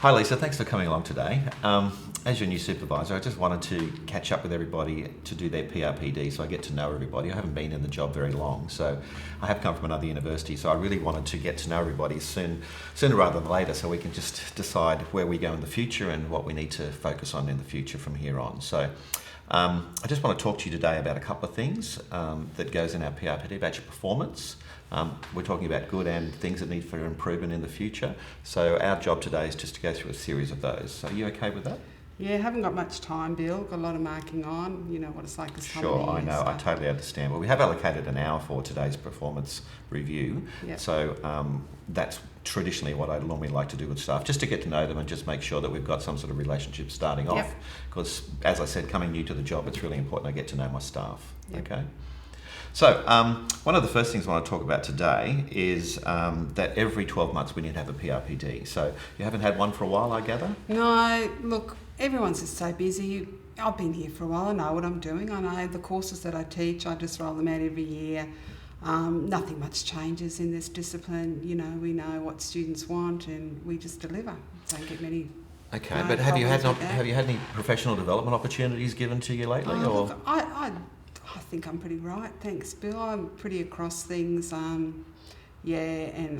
Hi Lisa, thanks for coming along today. As your new supervisor, I just wanted to catch up with everybody to do their PRPD so I get to know everybody. I haven't been in the job very long, so I have come from another university, so I really wanted to get to know everybody sooner rather than later so we can just decide where we go in the future and what we need to focus on in the future from here on. So I just want to talk to you today about a couple of things that goes in our PRPD about your performance. We're talking about good and things that need for improvement in the future. So our job today is just to go through a series of those. So are you okay with that? Yeah, haven't got much time, Bill. Got a lot of marking on. You know what it's like this time of year. Sure, I know. So. I totally understand. Well, we have allocated an hour for today's performance review. Yep. So that's traditionally what I normally like to do with staff, just to get to know them and just make sure that we've got some sort of relationship starting off. Because, as I said, coming new to the job, it's really important I get to know my staff. Yep. Okay. So one of the first things I want to talk about today is that every 12 months we need to have a PRPD. So you haven't had one for a while, I gather? No, look, everyone's just so busy. I've been here for a while. I know what I'm doing. I know the courses that I teach. I just roll them out every year. Nothing much changes in this discipline. You know, we know what students want and we just deliver. Don't get many. Okay, but have you had any professional development opportunities given to you lately? Or Look, I think I'm pretty right. Thanks, Bill. I'm pretty across things. And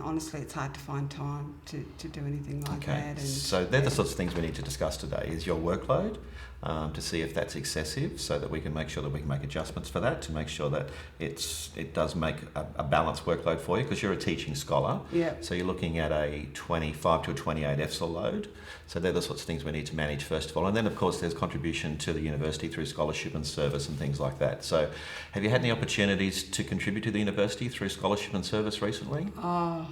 honestly, it's hard to find time to do anything like that. And, so they're the sorts of things we need to discuss today. Is your workload, to see if that's excessive so that we can make sure that we can make adjustments for that, to make sure that it does make a balanced workload for you, because you're a teaching scholar. Yeah. So you're looking at a 25 to a 28 EFSL load. So they're the sorts of things we need to manage first of all. And then, of course, there's contribution to the university through scholarship and service and things like that. So have you had any opportunities to contribute to the university through scholarship and service recently? Oh,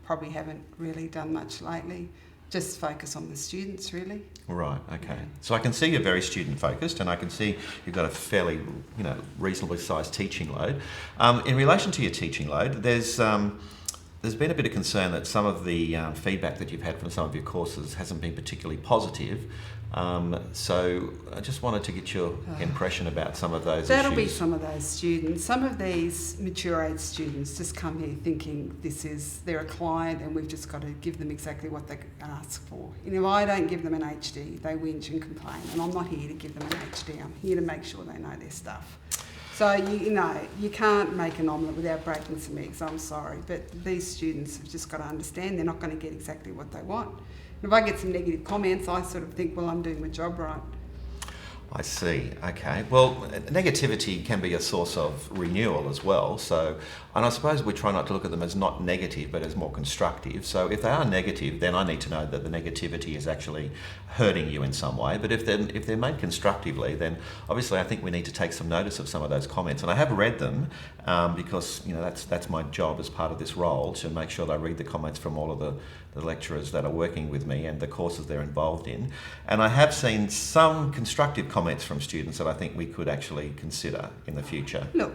probably haven't really done much lately. Just focus on the students, really. Right, okay. Yeah. So I can see you're very student focused, and I can see you've got a fairly, reasonably sized teaching load. In relation to your teaching load, there's been a bit of concern that some of the feedback that you've had from some of your courses hasn't been particularly positive. So I just wanted to get your impression about some of those That'll issues. be some of those students. Some of these mature age students just come here thinking they're a client and we've just got to give them exactly what they ask for. If I don't give them an HD, they whinge and complain, and I'm not here to give them an HD. I'm here to make sure they know their stuff. So, you can't make an omelette without breaking some eggs, I'm sorry, but these students have just got to understand they're not going to get exactly what they want. If I get some negative comments, I sort of think, well, I'm doing my job right. I see. Okay. Well, negativity can be a source of renewal as well. So, and I suppose we try not to look at them as not negative, but as more constructive. So if they are negative, then I need to know that the negativity is actually hurting you in some way. But if they're made constructively, then obviously I think we need to take some notice of some of those comments. And I have read them because that's my job as part of this role, to make sure that I read the comments from all of the lecturers that are working with me and the courses they're involved in. And I have seen some constructive comments from students that I think we could actually consider in the future. Look,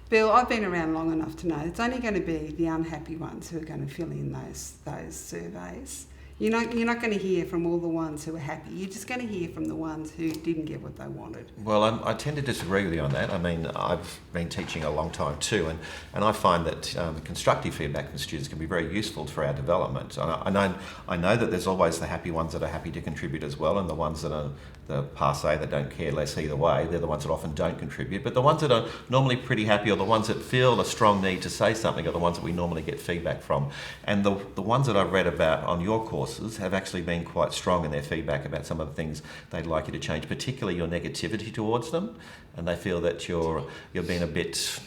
Bill, I've been around long enough to know it's only going to be the unhappy ones who are going to fill in those surveys. You're not going to hear from all the ones who are happy. You're just going to hear from the ones who didn't get what they wanted. Well, I tend to disagree with you on that. I mean, I've been teaching a long time too, and I find that constructive feedback from students can be very useful for our development. And I know that there's always the happy ones that are happy to contribute as well, and the ones that are the passé that don't care less either way, they're the ones that often don't contribute. But the ones that are normally pretty happy, or the ones that feel a strong need to say something, are the ones that we normally get feedback from. And the ones that I've read about on your courses have actually been quite strong in their feedback about some of the things they'd like you to change, particularly your negativity towards them. And they feel that you're being a bit,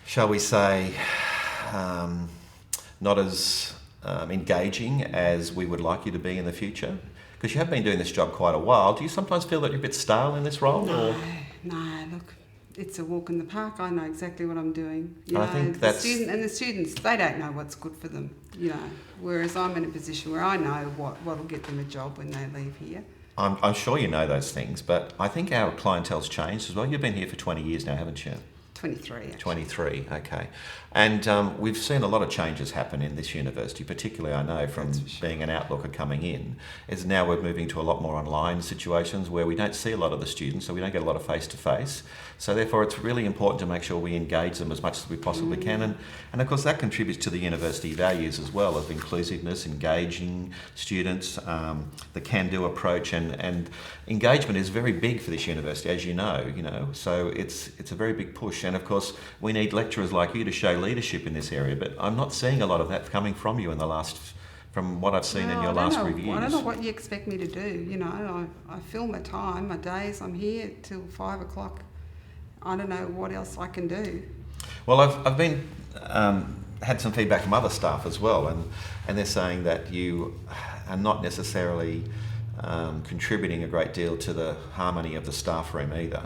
shall we say, not as engaging as we would like you to be in the future. Because you have been doing this job quite a while. Do you sometimes feel that you're a bit stale in this role? No, look, it's a walk in the park. I know exactly what I'm doing. I think that's... The students, they don't know what's good for them, whereas I'm in a position where I know what'll get them a job when they leave here. I'm sure you know those things, but I think our clientele's changed as well. You've been here for 20 years now, haven't you? 23, actually. 23, okay. And we've seen a lot of changes happen in this university, particularly I know from being an outlooker coming in, is now we're moving to a lot more online situations where we don't see a lot of the students, so we don't get a lot of face-to-face. So therefore it's really important to make sure we engage them as much as we possibly can. And of course that contributes to the university values as well, of inclusiveness, engaging students, the can-do approach, and engagement is very big for this university, as you know. So it's a very big push. And of course we need lecturers like you to show leadership in this area, but I'm not seeing a lot of that coming from you from what I've seen in your last reviews. I don't know what you expect me to do. I fill my time, my days. I'm here till 5 o'clock. I don't know what else I can do. Well, I've been had some feedback from other staff as well, and they're saying that you are not necessarily contributing a great deal to the harmony of the staff room either,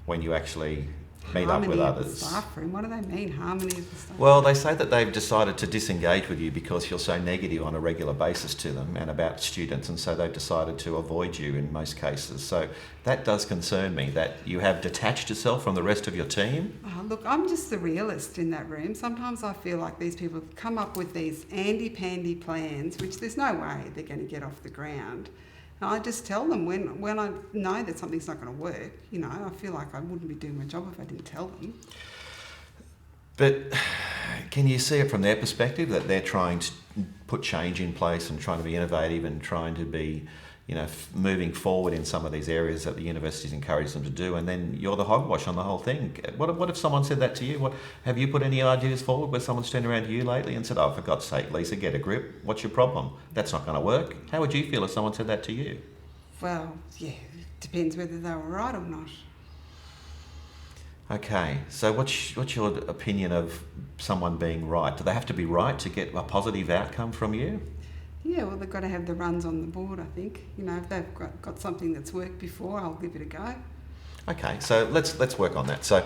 when you actually meet up with others. Harmony of the staff room? What do they mean, harmony of the staff room? Well, they say that they've decided to disengage with you because you're so negative on a regular basis to them and about students, and so they've decided to avoid you in most cases. So that does concern me, that you have detached yourself from the rest of your team. Look, I'm just the realist in that room. Sometimes I feel like these people come up with these handy-pandy plans, which there's no way they're going to get off the ground. And I just tell them when I know that something's not going to work. I feel like I wouldn't be doing my job if I didn't tell them. But can you see it from their perspective, that they're trying to put change in place and trying to be innovative and trying to be, moving forward in some of these areas that the university's encouraged them to do, and then you're the hogwash on the whole thing? What if someone said that to you? Have you put any ideas forward where someone's turned around to you lately and said, "Oh, for God's sake, Lisa, get a grip. What's your problem? That's not going to work"? How would you feel if someone said that to you? Well, yeah, it depends whether they were right or not. Okay, so what's your opinion of someone being right? Do they have to be right to get a positive outcome from you? Yeah, well, they've got to have the runs on the board, I think. If they've got something that's worked before, I'll give it a go. Okay, so let's work on that. So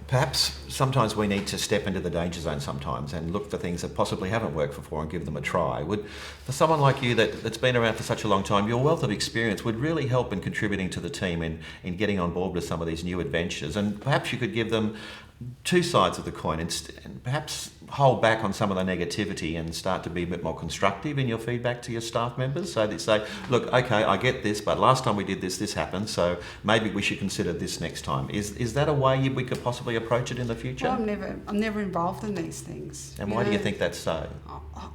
perhaps sometimes we need to step into the danger zone sometimes and look for things that possibly haven't worked before and give them a try. For someone like you that's been around for such a long time, your wealth of experience would really help in contributing to the team in getting on board with some of these new adventures. And perhaps you could give them two sides of the coin and perhaps hold back on some of the negativity and start to be a bit more constructive in your feedback to your staff members. So they say, "Look, okay, I get this, but last time we did this happened, so maybe we should consider this next time." Is that a way we could possibly approach it in the future? Well, I'm never involved in these things. And why do you think that's so?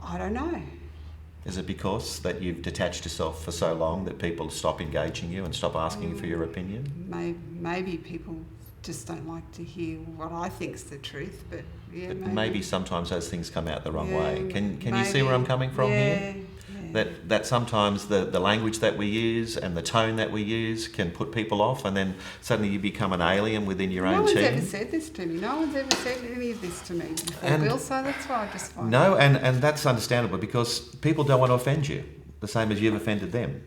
I don't know. Is it because that you've detached yourself for so long that people stop engaging you and stop asking you for your opinion? Maybe people just don't like to hear what I think's the truth, but yeah, maybe sometimes those things come out the wrong way. Can you see where I'm coming from here? Yeah. That sometimes the language that we use and the tone that we use can put people off, and then suddenly you become an alien within your own team. No one's ever said this to me. No one's ever said any of this to me before, Bill, so that's why I just find No, and that's understandable because people don't want to offend you, the same as you've offended them.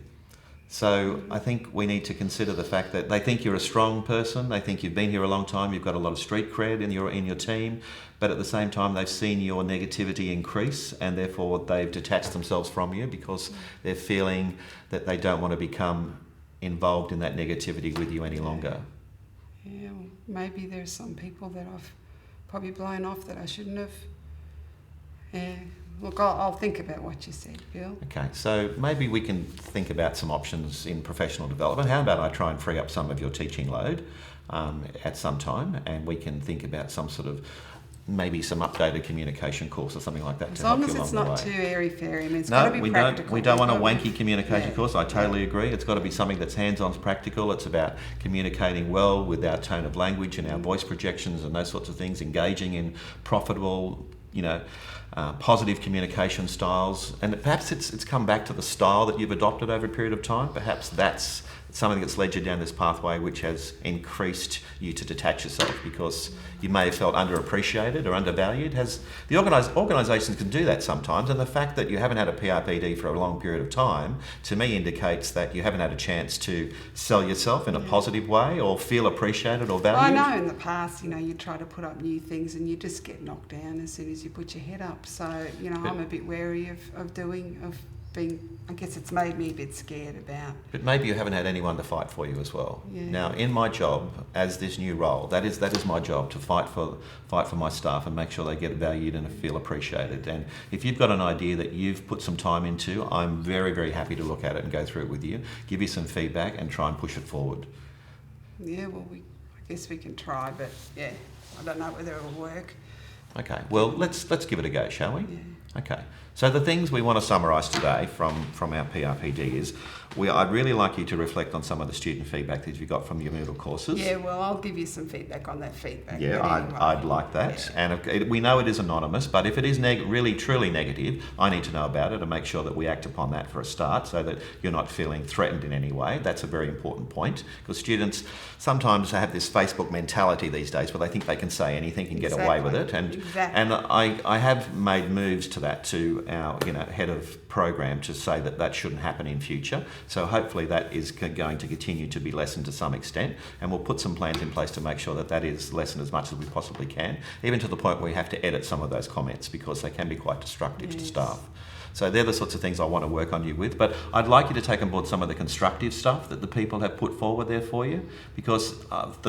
So I think we need to consider the fact that they think you're a strong person, they think you've been here a long time, you've got a lot of street cred in your team, but at the same time they've seen your negativity increase and therefore they've detached themselves from you because they're feeling that they don't want to become involved in that negativity with you any longer. Yeah, well, maybe there's some people that I've probably blown off that I shouldn't have. Yeah. Look, I'll think about what you said, Bill. Okay, so maybe we can think about some options in professional development. How about I try and free up some of your teaching load at some time, and we can think about some sort of maybe some updated communication course or something like that to help you along the way. As long as it's not too airy-fairy. I mean, it's no, got to be practical. We don't want a wanky communication course. I totally agree. It's got to be something that's hands-on, practical. It's about communicating well with our tone of language and our voice projections and those sorts of things, engaging in profitable, positive communication styles. And perhaps it's come back to the style that you've adopted over a period of time. Perhaps that's something that's led you down this pathway which has increased you to detach yourself because you may have felt underappreciated or undervalued. The organisations can do that sometimes, and the fact that you haven't had a PRPD for a long period of time to me indicates that you haven't had a chance to sell yourself in a positive way or feel appreciated or valued. I know in the past, you try to put up new things and you just get knocked down as soon as you put your head up. So, I'm a bit wary of I guess it's made me a bit scared about. But maybe you haven't had anyone to fight for you as well. Yeah. Now, in my job as this new role, that is my job, to fight for my staff and make sure they get valued and feel appreciated. And if you've got an idea that you've put some time into, I'm very, very happy to look at it and go through it with you, give you some feedback and try and push it forward. Yeah, well, I guess we can try, but yeah, I don't know whether it'll work. Okay, well, let's give it a go, shall we? Yeah. Okay, so the things we want to summarise today from our PRPD is, I'd really like you to reflect on some of the student feedback that you got from your Moodle courses. Yeah, well, I'll give you some feedback on that feedback. Yeah, but anyway, I'd like that. Yeah. And we know it is anonymous, but if it is really, truly negative, I need to know about it and make sure that we act upon that for a start so that you're not feeling threatened in any way. That's a very important point, because students sometimes have this Facebook mentality these days where they think they can say anything and get away with it. And I have made moves to that, to our head of program, to say that shouldn't happen in future. So hopefully that is going to continue to be lessened to some extent, and we'll put some plans in place to make sure that is lessened as much as we possibly can, even to the point where we have to edit some of those comments because they can be quite destructive to staff. So they're the sorts of things I want to work on you with. But I'd like you to take on board some of the constructive stuff that the people have put forward there for you, because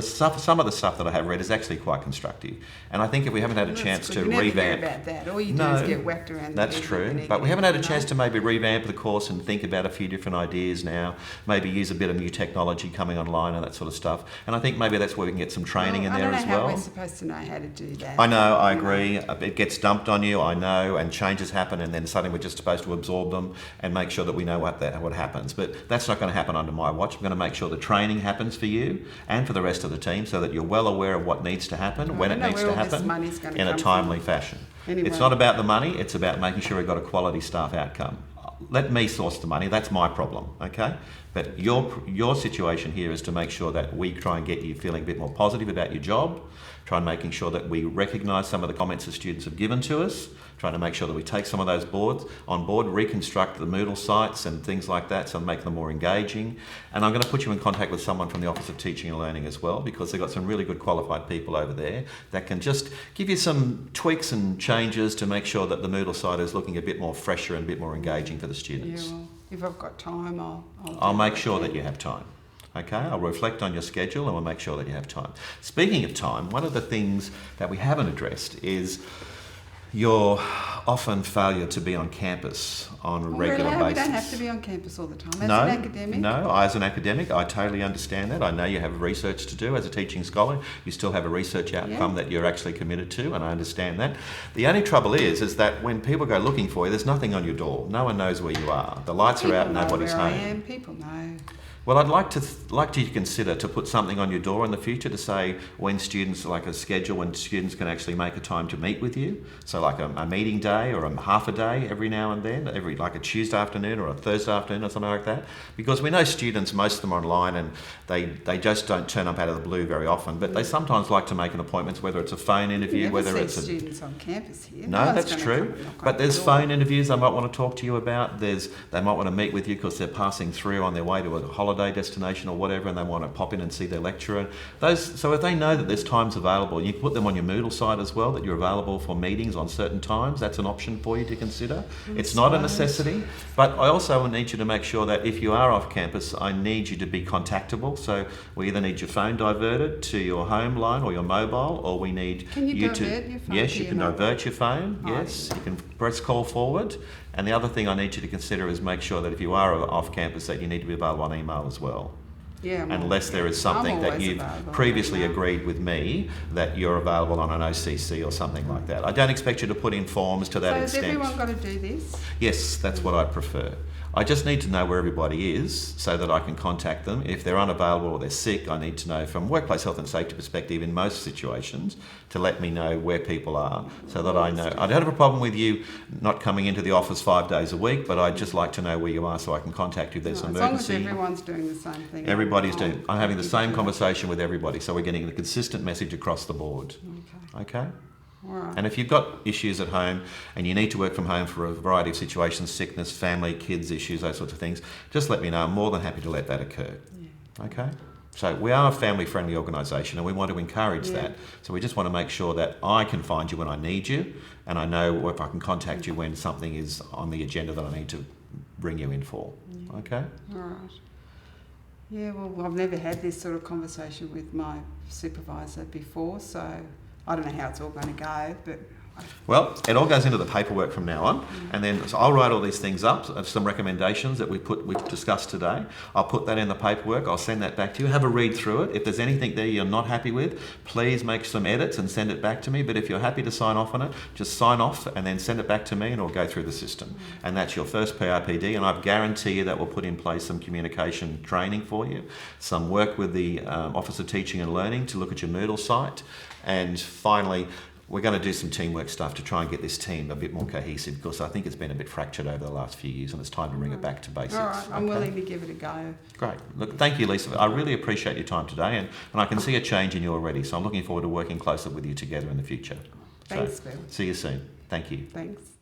some of the stuff that I have read is actually quite constructive. And I think if we haven't had a chance to revamp... You never hear about that. All you do is get whacked around the head. That's true. But we haven't had a chance to maybe revamp the course and think about a few different ideas now, maybe use a bit of new technology coming online and that sort of stuff. And I think maybe that's where we can get some training in there as well. I don't know how we're supposed to know how to do that. I know, I agree. It gets dumped on you, I know, and changes happen, and then suddenly we're just supposed to absorb them and make sure that we know what happens. But that's not going to happen under my watch. I'm going to make sure the training happens for you and for the rest of the team so that you're well aware of what needs to happen, when it needs to happen, in a timely fashion. Anyway. It's not about the money, it's about making sure we've got a quality staff outcome. Let me source the money, that's my problem, okay? But your situation here is to make sure that we try and get you feeling a bit more positive about your job, try and making sure that we recognise some of the comments that students have given to us, trying to make sure that we take some of those on board, reconstruct the Moodle sites and things like that, so make them more engaging. And I'm going to put you in contact with someone from the Office of Teaching and Learning as well, because they've got some really good qualified people over there that can just give you some tweaks and changes to make sure that the Moodle site is looking a bit more fresher and a bit more engaging for the students. Yeah, well, if I've got time, I'll make sure that you have time. Okay, I'll reflect on your schedule and we'll make sure that you have time. Speaking of time, one of the things that we haven't addressed is your often failure to be on campus on a regular basis. We don't have to be on campus all the time. As an academic? No, as an academic, I totally understand that. I know you have research to do as a teaching scholar. You still have a research outcome that you're actually committed to, and I understand that. The only trouble is that when people go looking for you, there's nothing on your door. No one knows where you are. The lights are out, nobody's home. I am. People know. Well, I'd like to consider to put something on your door in the future to say when students, like a schedule when students can actually make a time to meet with you. So like a meeting day or a half a day every now and then, like a Tuesday afternoon or a Thursday afternoon or something like that. Because we know students, most of them are online and they just don't turn up out of the blue very often, but they sometimes like to make an appointment, whether it's a phone interview, whether it's students on campus here. No, that's true. But there's phone interviews they might want to talk to you about. They might want to meet with you because they're passing through on their way to a holiday destination or whatever, and they want to pop in and see their lecturer. So if they know that there's times available, you can put them on your Moodle site as well, that you're available for meetings on certain times. That's an option for you to consider. It's not a necessity, but I also need you to make sure that if you are off campus, I need you to be contactable. So we either need your phone diverted to your home line or your mobile, or we need Can you divert your phone? Yes, you can divert your phone. Yes, you can press call forward. And the other thing I need you to consider is make sure that if you are off campus that you need to be available on email as well. Yeah, unless there is something that you've previously agreed with me that you're available on an OCC or something like that. I don't expect you to put in forms to that extent. So has everyone got to do this? Yes, that's what I prefer. I just need to know where everybody is so that I can contact them. If they're unavailable or they're sick, I need to know from workplace health and safety perspective in most situations to let me know where people are so that I know. I don't have a problem with you not coming into the office 5 days a week, but I'd just like to know where you are so I can contact you if there's an emergency. As long as everyone's doing the same thing. Everybody's doing. I'm having the same conversation with everybody, so we're getting a consistent message across the board. Okay? Right. And if you've got issues at home and you need to work from home for a variety of situations, sickness, family, kids issues, those sorts of things, just let me know. I'm more than happy to let that occur. Yeah. Okay? So we are a family-friendly organisation and we want to encourage that. So we just want to make sure that I can find you when I need you and I know if I can contact you when something is on the agenda that I need to bring you in for. Okay? All right. Yeah, well, I've never had this sort of conversation with my supervisor before, so I don't know how it's all going to go, but... Well, it all goes into the paperwork from now on, and then so I'll write all these things up, some recommendations that we've discussed today. I'll put that in the paperwork. I'll send that back to you. Have a read through it. If there's anything there you're not happy with, please make some edits and send it back to me. But if you're happy to sign off on it, just sign off and then send it back to me, and it'll go through the system. And that's your first PRPD. And I guarantee you that we'll put in place some communication training for you, some work with the Office of Teaching and Learning to look at your Moodle site, and finally, we're going to do some teamwork stuff to try and get this team a bit more cohesive, because I think it's been a bit fractured over the last few years, and it's time to bring it back to basics. All right, I'm willing to give it a go. Great. Look, thank you, Lisa. I really appreciate your time today, and I can see a change in you already, so I'm looking forward to working closer with you together in the future. Thanks, Bill. See you soon. Thank you. Thanks.